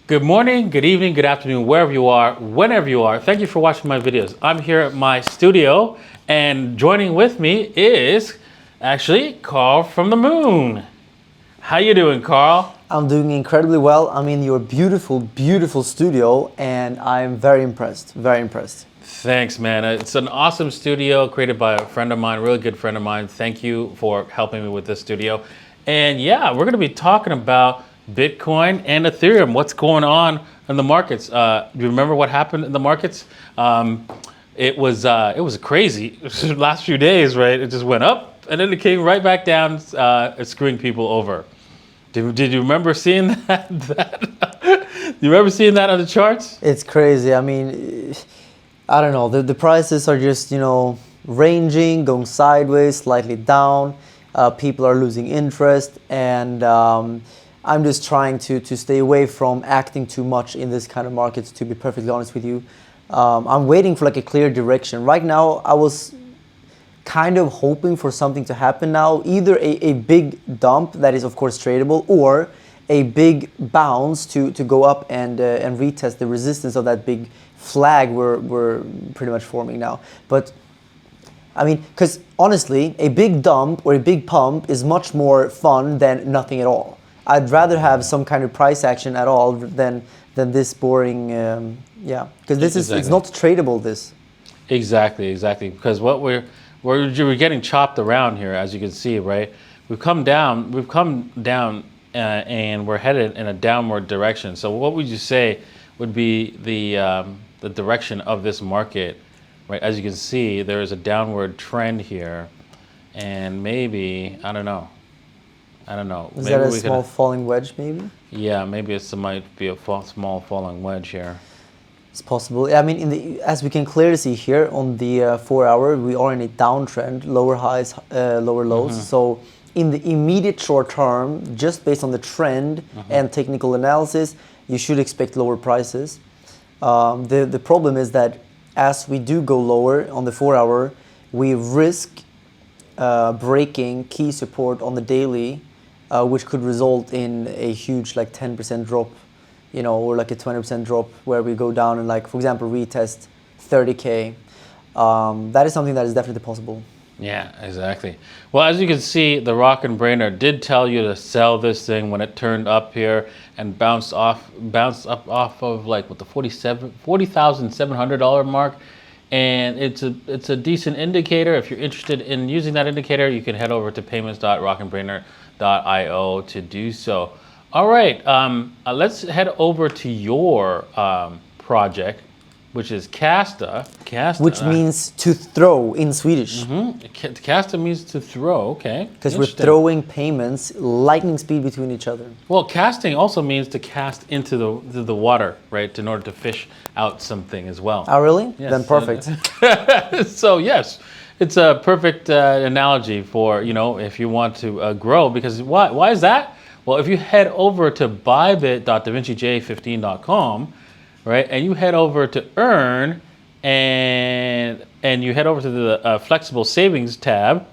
Good morning, good evening, good afternoon, wherever you are, whenever you are. Thank you for watching my videos. I'm here at my studio, and joining with me is actually Carl from the moon. How you doing, Carl? I'm doing incredibly well. I'm in your beautiful, beautiful studio, and I'm very impressed, very impressed. Thanks, man. It's an awesome studio created by a friend of mine, a really good friend of mine. Thank you for helping me with this studio. And yeah, we're going to be talking about Bitcoin and Ethereum. What's going on in the markets? Do you remember what happened in the markets? It was crazy. The last few days, right? It just went up and then it came right back down, screwing people over. Did you remember seeing that? Do you remember seeing that on the charts? It's crazy. I mean, I don't know. The prices are just, ranging, going sideways, slightly down. People are losing interest, and I'm just trying to stay away from acting too much in this kind of markets, to be perfectly honest with you. I'm waiting for like a clear direction. Right now, I was kind of hoping for something to happen now, either a big dump that is of course tradable, or a big bounce to go up and retest the resistance of that big flag we're pretty much forming now. But I mean, because honestly, a big dump or a big pump is much more fun than nothing at all. I'd rather have some kind of price action at all than this boring, because this is, it's not tradable, this. Exactly, because we're getting chopped around here, as you can see, right? We've come down, and we're headed in a downward direction. So what would you say would be the direction of this market, right? As you can see, there is a downward trend here, and maybe, I don't know. Is maybe that a small falling wedge, maybe? Yeah, maybe it might be a small falling wedge here. It's possible. I mean, as we can clearly see here on the 4 hour, we are in a downtrend, lower highs, lower lows. Mm-hmm. So in the immediate short term, just based on the trend and technical analysis, you should expect lower prices. The problem is that as we do go lower on the 4 hour, we risk breaking key support on the daily, which could result in a huge like 10% drop, or like a 20% drop where we go down and, like, for example, retest 30K. That is something that is definitely possible. Yeah, exactly. Well, as you can see, the Rockin brainer did tell you to sell this thing when it turned up here and bounced up off of like what, the $40,700 mark. And it's a decent indicator. If you're interested in using that indicator, you can head over to payments.rockinbrainer.io to do so. All right, let's head over to your project, which is KASTA. Which means to throw in Swedish. KASTA means to throw, okay. Because we're throwing payments lightning speed between each other. Well, casting also means to cast into the water, right, in order to fish out something as well. Oh, really? Yes. Then perfect. So, yes, it's a perfect analogy for, if you want to grow. Because why is that? Well, if you head over to bybit.davinci15.com, right, and you head over to earn, and you head over to the flexible savings tab,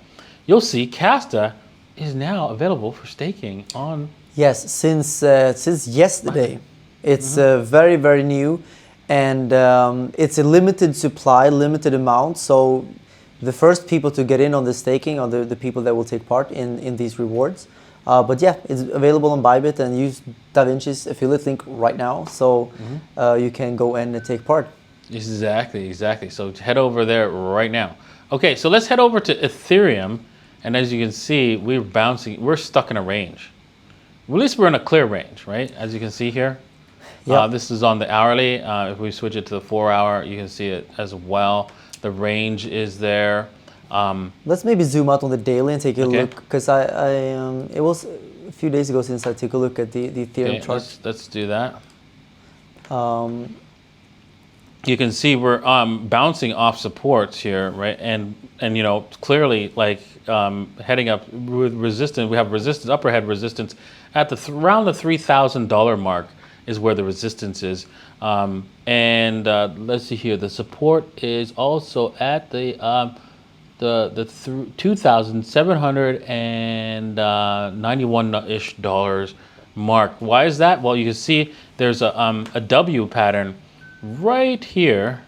you'll see KASTA is now available for staking on. Yes, since yesterday. It's very, very new, and it's a limited supply, limited amount. So the first people to get in on the staking are the people that will take part in these rewards. But yeah, it's available on Bybit, and use Davinci's affiliate link right now, so you can go and take part. Exactly. So head over there right now. Okay, so let's head over to Ethereum, and as you can see, we're stuck in a range. At least we're in a clear range, right? As you can see here. Yep. This is on the hourly. If we switch it to the 4 hour, you can see it as well. The range is there. Let's maybe zoom out on the daily and take a look, because it was a few days ago since I took a look at the Ethereum chart. Let's do that. You can see we're bouncing off supports here, right? And clearly, like, heading up with resistance. We have resistance, upper head resistance at around the $3,000 mark is where the resistance is. And let's see here. The support is also at the 2,791-ish dollars mark. Why is that? Well, you can see there's a W pattern right here,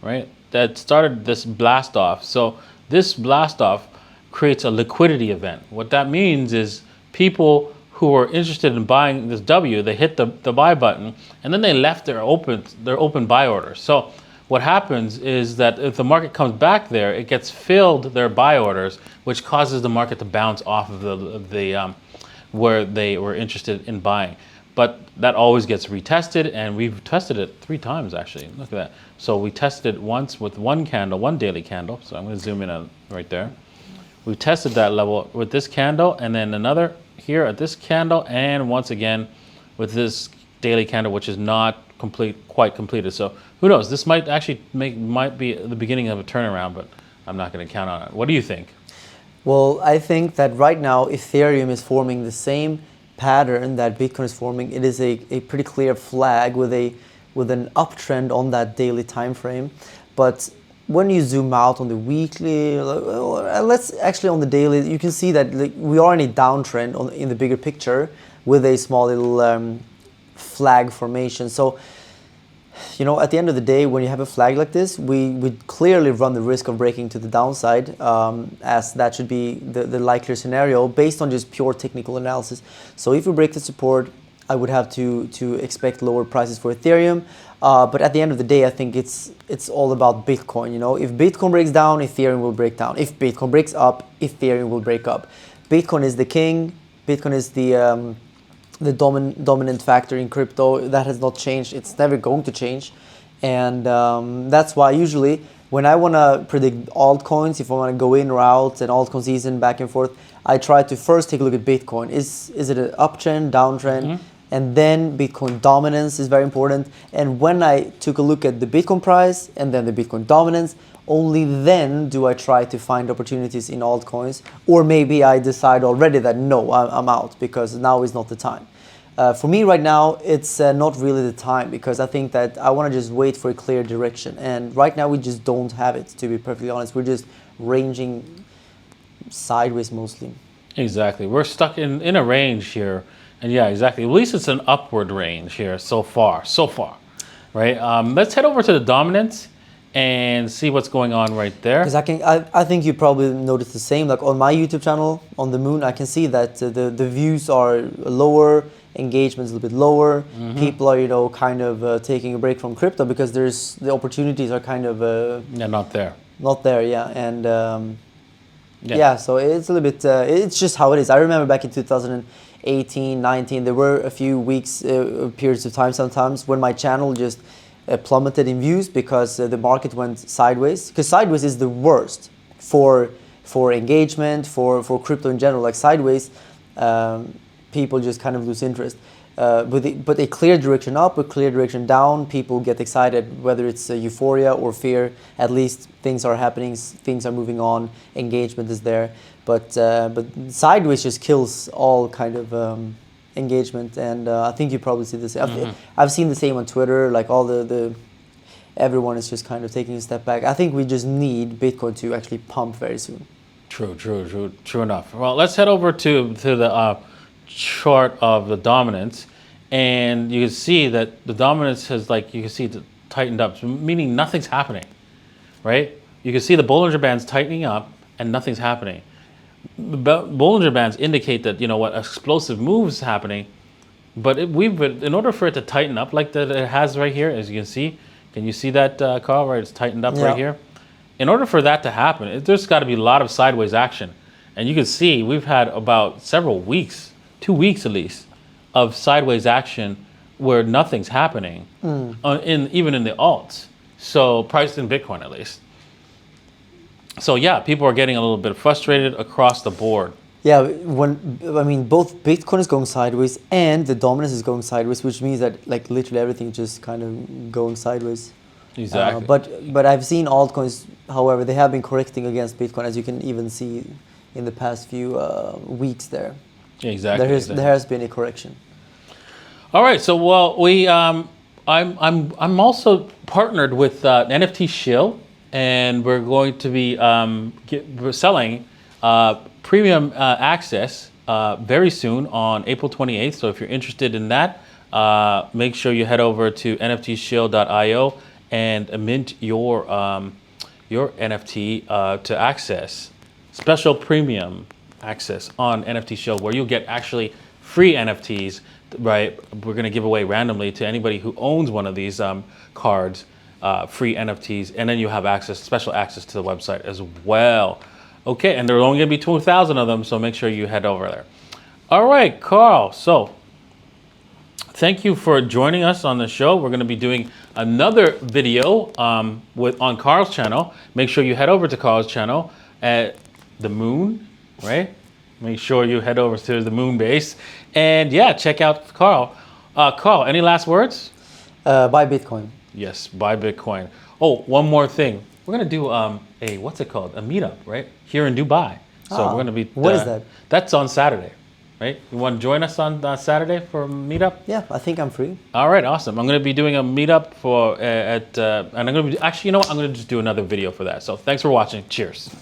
right, that started this blast off. So this blast off creates a liquidity event. What that means is people who are interested in buying this W, they hit the buy button, and then they left their open buy orders. So what happens is that if the market comes back there, it gets filled their buy orders, which causes the market to bounce off of the where they were interested in buying. But that always gets retested, and we've tested it 3 times actually. Look at that. So we tested it once with one candle, one daily candle. So I'm going to zoom in on right there. We tested that level with this candle, and then another here at this candle, and once again with this daily candle, which is not quite completed. So who knows? This might actually might be the beginning of a turnaround, but I'm not going to count on it. What do you think? Well, I think that right now Ethereum is forming the same pattern that Bitcoin is forming. It is a pretty clear flag with an uptrend on that daily time frame. But when you zoom out on the weekly, let's actually on the daily, you can see that we are in a downtrend in the bigger picture with a small little flag formation. So, you know, at the end of the day, when you have a flag like this, we clearly run the risk of breaking to the downside, as that should be the likelier scenario based on just pure technical analysis. So if we break the support, I would have to expect lower prices for Ethereum. But at the end of the day, I think it's all about Bitcoin. You know, if Bitcoin breaks down, Ethereum will break down. If Bitcoin breaks up, Ethereum will break up. Bitcoin is the king. Bitcoin is the dominant factor in crypto. That has not changed. It's never going to change. And that's why usually when I want to predict altcoins, if I want to go in or out and altcoin season back and forth, I try to first take a look at Bitcoin. Is it an uptrend, downtrend? Mm-hmm. And then Bitcoin dominance is very important. And when I took a look at the Bitcoin price and then the Bitcoin dominance, only then do I try to find opportunities in altcoins. Or maybe I decide already that no, I'm out because now is not the time. For me right now, it's not really the time because I think that I want to just wait for a clear direction. And right now we just don't have it, to be perfectly honest. We're just ranging sideways mostly. Exactly. We're stuck in a range here. And yeah, exactly. At least it's an upward range here so far, right? Let's head over to the dominance and see what's going on right there. Because I think you probably noticed the same. Like on my YouTube channel, on the Moon, I can see that the views are lower, engagement's a little bit lower. Mm-hmm. People are, you know, kind of taking a break from crypto because the opportunities are kind of not there. Not there, yeah. And yeah, so it's a little bit. It's just how it is. I remember back in 2018, 19, there were a few weeks, periods of time sometimes when my channel just plummeted in views because the market went sideways. Because sideways is the worst for engagement, for crypto in general. Like sideways, people just kind of lose interest. But a clear direction up, a clear direction down, people get excited, whether it's euphoria or fear. At least things are happening, things are moving on, engagement is there. But sideways just kills all kind of engagement, and I think you probably see the same. Mm-hmm. I've seen the same on Twitter. Like all everyone is just kind of taking a step back. I think we just need Bitcoin to actually pump very soon. True enough. Well, let's head over to the chart of the dominance, and you can see that the dominance has, like, you can see it tightened up, meaning nothing's happening, right? You can see the Bollinger Band's tightening up and nothing's happening. Bollinger Bands indicate that, you know what, explosive moves happening, but in order for it to tighten up like that it has right here, as you can see, can you see that, Carl, right? It's tightened up right here. In order for that to happen, there's got to be a lot of sideways action. And you can see we've had about several weeks, 2 weeks at least, of sideways action where nothing's happening, even in the alts. So priced in Bitcoin at least. So yeah, people are getting a little bit frustrated across the board. Yeah, both Bitcoin is going sideways and the dominance is going sideways, which means that like literally everything is just kind of going sideways. Exactly. But I've seen altcoins, however, they have been correcting against Bitcoin, as you can even see in the past few weeks there. Exactly. There has been a correction. All right. So I'm also partnered with NFT Shill, and we're going to be selling premium access very soon on April 28th. So if you're interested in that, make sure you head over to nftshill.io and mint your NFT to access special premium access on NFT Shill, where you'll get actually free NFTs, right? We're going to give away randomly to anybody who owns one of these cards, free NFTs, and then you have access, special access to the website as well. Okay, and there are only going to be 2,000 of them, so make sure you head over there. All right, Carl. So thank you for joining us on the show. We're going to be doing another video on Carl's channel. Make sure you head over to Carl's channel at the moon, right? Make sure you head over to the moon base. And yeah, check out Carl. Carl, any last words? Buy Bitcoin. Yes, buy Bitcoin. Oh, one more thing. We're going to do what's it called? A meetup, right? Here in Dubai. So we're going to be... What is that? That's on Saturday. Right? You want to join us on Saturday for a meetup? Yeah, I think I'm free. All right, awesome. I'm going to be doing a meetup and I'm going to be, actually, you know what? I'm going to just do another video for that. So thanks for watching. Cheers.